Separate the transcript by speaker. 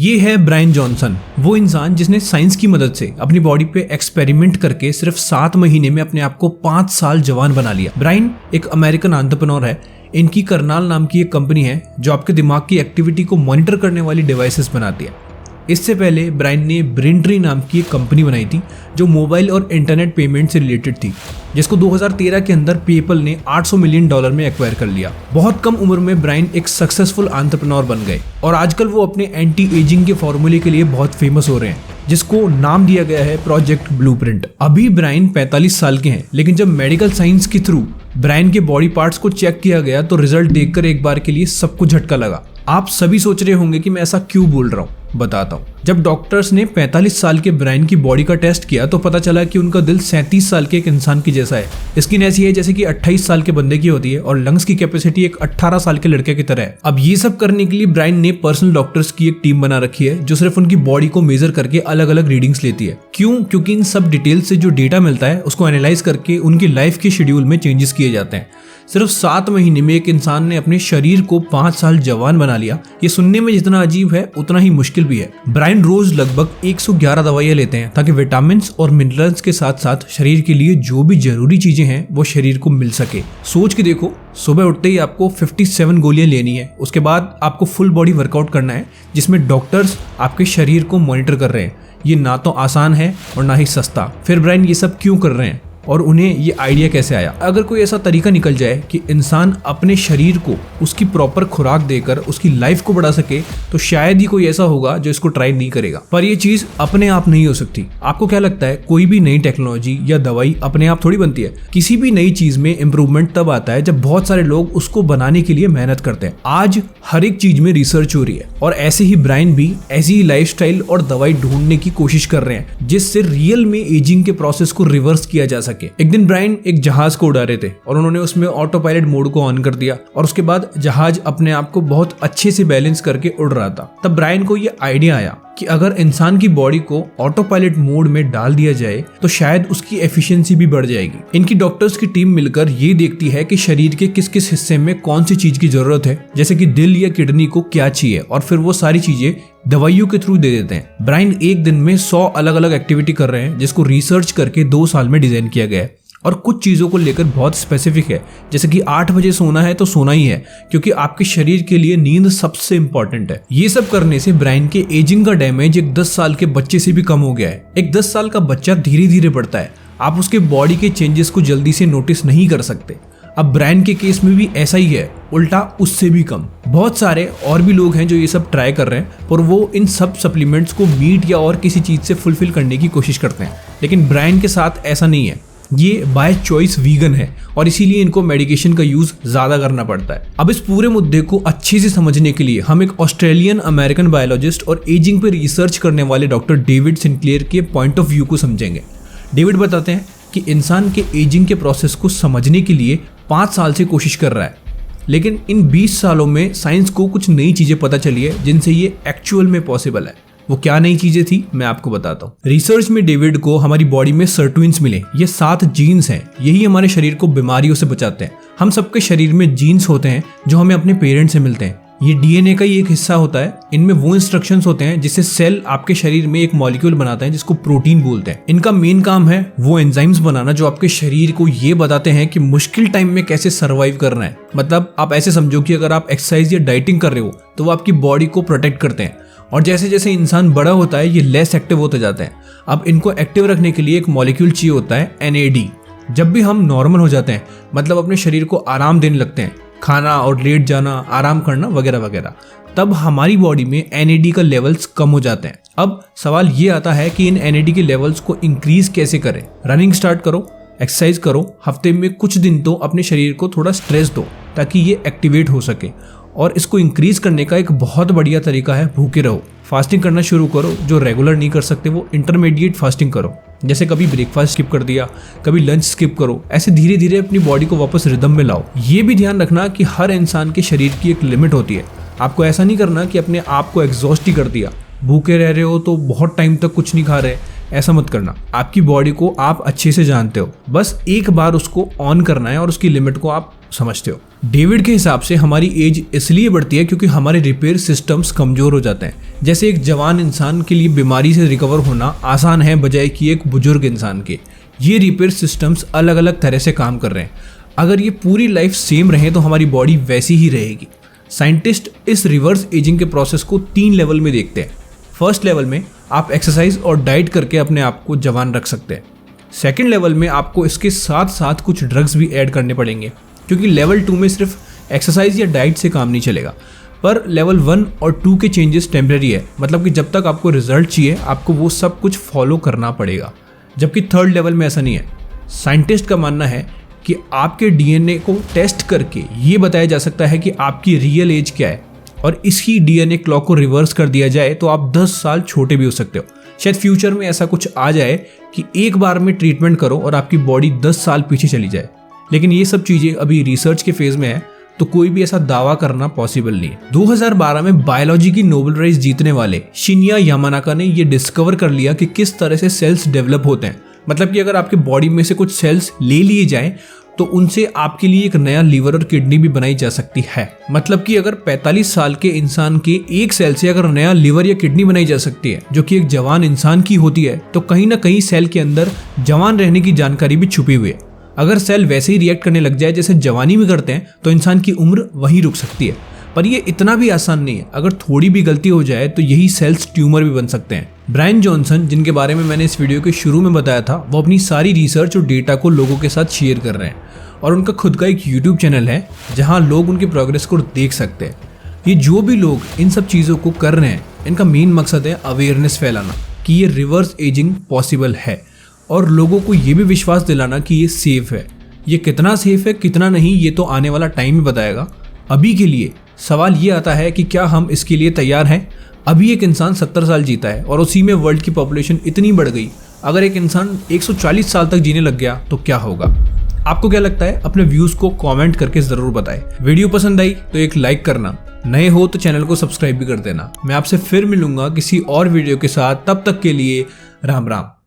Speaker 1: ये है Brian Johnson, वो इंसान जिसने साइंस की मदद से अपनी बॉडी पे एक्सपेरिमेंट करके सिर्फ 7 महीने में अपने आप को 5 साल जवान बना लिया। ब्रायन एक अमेरिकन एंटरप्रेन्योर है। इनकी करनाल नाम की एक कंपनी है जो आपके दिमाग की एक्टिविटी को मॉनिटर करने वाली डिवाइसेस बनाती है। इससे पहले ब्रायन ने ब्रेनट्री नाम की एक कंपनी बनाई थी जो मोबाइल और इंटरनेट पेमेंट से रिलेटेड थी, जिसको 2013 के अंदर पेपल ने $800 मिलियन में एक्वायर कर लिया। बहुत कम उम्र में ब्रायन एक सक्सेसफुल एंटरप्रेन्योर बन गए और आजकल वो अपने एंटी एजिंग के फॉर्मूले के लिए बहुत फेमस हो रहे हैं, जिसको नाम दिया गया है प्रोजेक्ट ब्लूप्रिंट। अभी ब्रायन 45 साल के हैं, लेकिन जब मेडिकल साइंस के थ्रू ब्रायन के बॉडी पार्ट्स को चेक किया गया तो रिजल्ट देखकर एक बार के लिए सबको झटका लगा। आप सभी सोच रहे होंगे कि मैं ऐसा क्यों बोल रहा हूँ, बताता हूँ। जब डॉक्टर्स ने 45 साल के ब्रायन की बॉडी का टेस्ट किया तो पता चला कि उनका दिल 37 साल के एक इंसान की जैसा है। स्किन ऐसी है जैसे कि 28 साल के बंदे की होती है और लंग्स की कैपेसिटी एक 18 साल के लड़के की तरह है। अब ये सब करने के लिए ब्रायन ने पर्सनल डॉक्टर्स की एक टीम बना रखी है जो सिर्फ उनकी बॉडी को मेजर करके अलग अलग रीडिंग्स लेती है। क्यों? क्योंकि इन सब डिटेल्स से जो डेटा मिलता है उसको एनालाइज करके उनकी लाइफ के शेड्यूल में चेंजेस किए जाते हैं। सिर्फ 7 महीने में एक इंसान ने अपने शरीर को 5 साल जवान बना लिया। ये सुनने में जितना अजीब है उतना ही मुश्किल भी है। ब्रायन रोज लगभग 111 दवाइयां लेते हैं ताकि विटामिन और मिनरल्स के साथ साथ शरीर के लिए जो भी जरूरी चीजें हैं वो शरीर को मिल सके। सोच के देखो, सुबह उठते ही आपको 57 गोलियां लेनी है, उसके बाद आपको फुल बॉडी वर्कआउट करना है जिसमें डॉक्टर्स आपके शरीर को मॉनिटर कर रहे हैं। ये ना तो आसान है और ना ही सस्ता। फिर ब्रायन ये सब क्यों कर रहे हैं और उन्हें ये आइडिया कैसे आया? अगर कोई ऐसा तरीका निकल जाए कि इंसान अपने शरीर को उसकी प्रॉपर खुराक देकर उसकी लाइफ को बढ़ा सके तो शायद ही कोई ऐसा होगा जो इसको ट्राई नहीं करेगा। पर ये चीज अपने आप नहीं हो सकती। आपको क्या लगता है, कोई भी नई टेक्नोलॉजी या दवाई अपने आप थोड़ी बनती है? किसी भी नई चीज में इंप्रूवमेंट तब आता है जब बहुत सारे लोग उसको बनाने के लिए मेहनत करते हैं। आज हर एक चीज में रिसर्च हो रही है और ऐसे ही ब्रायन भी ऐसी ही लाइफस्टाइल और दवाई ढूंढने की कोशिश कर रहे हैं जिससे रियल में एजिंग के प्रोसेस को रिवर्स किया जा सके। एक दिन ब्रायन एक जहाज को उड़ा रहे थे और उन्होंने उसमें ऑटो पायलट मोड को ऑन कर दिया और उसके बाद जहाज अपने आप को बहुत अच्छे से बैलेंस करके उड़ रहा था। तब ब्रायन को ये आइडिया आया कि अगर इंसान की बॉडी को ऑटो पायलट मोड में डाल दिया जाए तो शायद उसकी एफिशिएंसी भी बढ़ जाएगी। इनकी डॉक्टर्स की टीम मिलकर ये देखती है कि शरीर के किस किस हिस्से में कौन सी चीज की जरूरत है, जैसे कि दिल या किडनी को क्या चाहिए, और फिर वो सारी चीजें दवाइयों के थ्रू दे देते हैं। ब्रायन एक दिन में 100 अलग अलग एक्टिविटी कर रहे हैं जिसको रिसर्च करके 2 साल में डिजाइन किया गया है और कुछ चीज़ों को लेकर बहुत स्पेसिफिक है, जैसे कि 8 बजे सोना है तो सोना ही है क्योंकि आपके शरीर के लिए नींद सबसे इंपॉर्टेंट है। ये सब करने से ब्रायन के एजिंग का डैमेज एक 10 साल के बच्चे से भी कम हो गया है। एक 10 साल का बच्चा धीरे धीरे बढ़ता है, आप उसके बॉडी के चेंजेस को जल्दी से नोटिस नहीं कर सकते। अब ब्रायन के केस में भी ऐसा ही है, उल्टा उससे भी कम। बहुत सारे और भी लोग हैं जो ये सब ट्राई कर रहे हैं पर वो इन सब सप्लीमेंट्स को मीट या और किसी चीज से फुलफिल करने की कोशिश करते हैं, लेकिन ब्रायन के साथ ऐसा नहीं है। ये बाय चॉइस वीगन है और इसीलिए इनको मेडिकेशन का यूज ज्यादा करना पड़ता है। अब इस पूरे मुद्दे को अच्छे से समझने के लिए हम एक ऑस्ट्रेलियन अमेरिकन बायोलॉजिस्ट और एजिंग पे रिसर्च करने वाले डॉक्टर डेविड सिंक्लेयर के पॉइंट ऑफ व्यू को समझेंगे। डेविड बताते हैं कि इंसान के एजिंग के प्रोसेस को समझने के लिए 5 साल से कोशिश कर रहा है, लेकिन इन 20 सालों में साइंस को कुछ नई चीजें पता चली है जिनसे ये एक्चुअल में पॉसिबल है। वो क्या नई चीजें थी मैं आपको बताता हूँ। रिसर्च में डेविड को हमारी बॉडी में सर्टुइन्स मिले। ये 7 जीन्स हैं, यही हमारे शरीर को बीमारियों से बचाते हैं। हम सबके शरीर में जीन्स होते हैं जो हमें अपने पेरेंट्स से मिलते हैं। ये डीएनए का ही एक हिस्सा होता है। इनमें वो इंस्ट्रक्शंस होते हैं जिससे सेल आपके शरीर में एक मॉलिक्यूल बनाता है जिसको प्रोटीन बोलते हैं। इनका मेन काम है वो एंजाइम्स बनाना जो आपके शरीर को ये बताते हैं कि मुश्किल टाइम में कैसे सर्वाइव करना है। मतलब आप ऐसे समझो कि अगर आप एक्सरसाइज या डाइटिंग कर रहे हो तो वो आपकी बॉडी को प्रोटेक्ट करते हैं और जैसे जैसे इंसान बड़ा होता है ये लेस एक्टिव होते जाते हैं। अब इनको एक्टिव रखने के लिए एक मॉलिक्यूल चाहिए होता है NAD। जब भी हम नॉर्मल हो जाते हैं, मतलब अपने शरीर को आराम देने लगते हैं, खाना और लेट जाना, आराम करना वगैरह वगैरह, तब हमारी बॉडी में NAD का लेवल्स कम हो जाते हैं। अब सवाल ये आता है कि इन NAD के लेवल्स को इंक्रीज कैसे करें। रनिंग स्टार्ट करो, एक्सरसाइज करो, हफ्ते में कुछ दिन तो अपने शरीर को थोड़ा स्ट्रेस दो ताकि ये एक्टिवेट हो सके। और इसको इंक्रीज करने का एक बहुत बढ़िया तरीका है भूखे रहो। फास्टिंग करना शुरू करो, जो रेगुलर नहीं कर सकते वो इंटरमीडिएट फास्टिंग करो, जैसे कभी ब्रेकफास्ट स्किप कर दिया, कभी लंच स्किप करो। ऐसे धीरे धीरे अपनी बॉडी को वापस रिदम में लाओ। ये भी ध्यान रखना कि हर इंसान के शरीर की एक लिमिट होती है। आपको ऐसा नहीं करना कि अपने आप को एग्जॉस्ट ही कर दिया। भूखे रह रहे हो तो बहुत टाइम तक कुछ नहीं खा रहे, ऐसा मत करना। आपकी बॉडी को आप अच्छे से जानते हो, बस एक बार उसको ऑन करना है और उसकी लिमिट को आप समझते हो। डेविड के हिसाब से हमारी एज इसलिए बढ़ती है क्योंकि हमारे रिपेयर सिस्टम्स कमजोर हो जाते हैं। जैसे एक जवान इंसान के लिए बीमारी से रिकवर होना आसान है बजाय कि एक बुजुर्ग इंसान के। ये रिपेयर सिस्टम्स अलग अलग तरह से काम कर रहे हैं। अगर ये पूरी लाइफ सेम रहे तो हमारी बॉडी वैसी ही रहेगी। साइंटिस्ट इस रिवर्स एजिंग के प्रोसेस को 3 लेवल में देखते हैं। फर्स्ट लेवल में आप एक्सरसाइज और डाइट करके अपने आप को जवान रख सकते हैं। सेकेंड लेवल में आपको इसके साथ साथ कुछ ड्रग्स भी ऐड करने पड़ेंगे, क्योंकि लेवल 2 में सिर्फ एक्सरसाइज या डाइट से काम नहीं चलेगा। पर लेवल 1 और 2 के चेंजेस टेम्परेरी है, मतलब कि जब तक आपको रिजल्ट चाहिए आपको वो सब कुछ फॉलो करना पड़ेगा। जबकि थर्ड लेवल में ऐसा नहीं है। साइंटिस्ट का मानना है कि आपके डीएनए को टेस्ट करके ये बताया जा सकता है कि आपकी रियल एज क्या है, और इसकी डीएनए क्लॉक को रिवर्स कर दिया जाए तो आप 10 साल छोटे भी हो सकते हो। शायद फ्यूचर में ऐसा कुछ आ जाए कि एक बार में ट्रीटमेंट करो और आपकी बॉडी 10 साल पीछे चली जाए। लेकिन ये सब चीजें अभी रिसर्च के फेज में है, तो कोई भी ऐसा दावा करना पॉसिबल नहीं है। 2012 में बायोलॉजी की नोबेल प्राइज जीतने वाले शिन्या यामानाका ने ये डिस्कवर कर लिया कि किस तरह से सेल्स डेवलप होते हैं। मतलब कि अगर आपके बॉडी में से कुछ सेल्स ले लिए जाएं तो उनसे आपके लिए एक नया लीवर और किडनी भी बनाई जा सकती है। मतलब कि अगर 45 साल के इंसान के एक सेल से अगर नया लीवर या किडनी बनाई जा सकती है जो कि एक जवान इंसान की होती है, तो कहीं ना कहीं सेल के अंदर जवान रहने की जानकारी भी छुपी हुई है। अगर सेल वैसे ही रिएक्ट करने लग जाए जैसे जवानी में करते हैं तो इंसान की उम्र वहीं रुक सकती है। पर ये इतना भी आसान नहीं है। अगर थोड़ी भी गलती हो जाए तो यही सेल्स ट्यूमर भी बन सकते हैं। ब्रायन जॉनसन, जिनके बारे में मैंने इस वीडियो के शुरू में बताया था, वो अपनी सारी रिसर्च और डेटा को लोगों के साथ शेयर कर रहे हैं, और उनका खुद का एक यूट्यूब चैनल है जहां लोग उनकी प्रोग्रेस को देख सकते हैं। ये जो भी लोग इन सब चीज़ों को कर रहे हैं, इनका मेन मकसद है अवेयरनेस फैलाना कि ये रिवर्स एजिंग पॉसिबल है, और लोगों को ये भी विश्वास दिलाना कि ये सेफ है। ये कितना सेफ है कितना नहीं ये तो आने वाला टाइम ही बताएगा। अभी के लिए सवाल ये आता है कि क्या हम इसके लिए तैयार हैं। अभी एक इंसान 70 साल जीता है और उसी में वर्ल्ड की पॉपुलेशन इतनी बढ़ गई। अगर एक इंसान 140 साल तक जीने लग गया तो क्या होगा? आपको क्या लगता है? अपने व्यूज को कमेंट करके जरूर बताएं। वीडियो पसंद आई तो एक लाइक करना, नए हो तो चैनल को सब्सक्राइब भी कर देना। मैं आपसे फिर मिलूंगा किसी और वीडियो के साथ, तब तक के लिए राम राम।